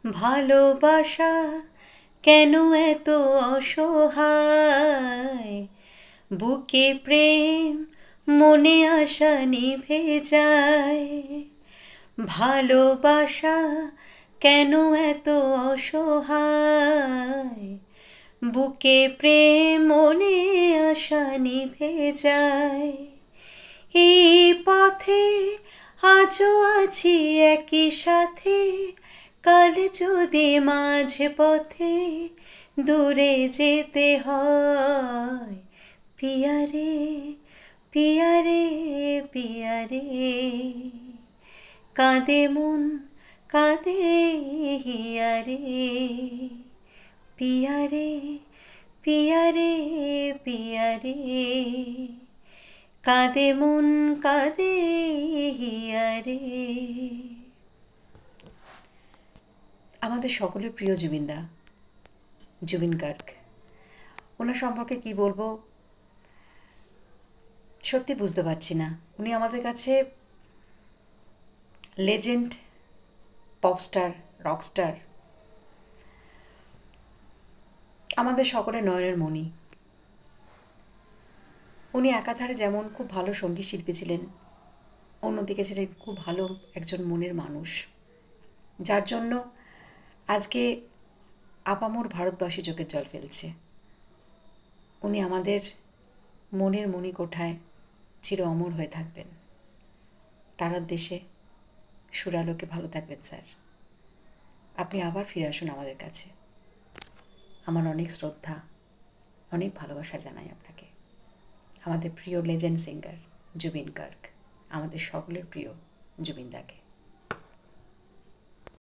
ভালোবাসা কেন এত অসহায়, বুকে প্রেম মনে আশা নিভে যায়। ভালোবাসা কেন এত অসহায়, বুকে প্রেম মনে আশা নিভে যায়। এই পথে আজও আছি একই সাথে, কাল যদি মাঝ পথে দূরে যেতে হয়। পিয়ারে পিয়ারে পিয়ারে, কাঁদে মন কাঁদে হিয়ারে। পিয়ারে পিয়ারে পিয়ারে, কাঁদে মন কাঁদে হিয়ারে। আমাদের সকলের প্রিয় জুবিনদা, জুবিন গার্গ। ওনার সম্পর্কে কি বলবো সত্যি বুঝতে পারছি না। উনি আমাদের কাছে লেজেন্ড, পপস্টার, রকস্টার, আমাদের সকলের নয়নের মণি। উনি একাধারে যেমন খুব ভালো সঙ্গীত শিল্পী ছিলেন, অন্যদিকে ছিলেন খুব ভালো একজন মনের মানুষ, যার জন্য আজকে আপামর ভারতবাসী চোখের জল ফেলছে। উনি আমাদের মনের মণিকোঠায় চির অমর হয়ে থাকবেন। তারার দেশে সুরালোকে ভালো থাকবেন স্যার। আপনি আবার ফিরে আসুন আমাদের কাছে। আমার অনেক শ্রদ্ধা, অনেক ভালোবাসা জানাই আপনাকে। আমাদের প্রিয় লেজেন্ড সিঙ্গার জুবিন গার্গ, আমাদের সকলের প্রিয় জুবিনদাকে।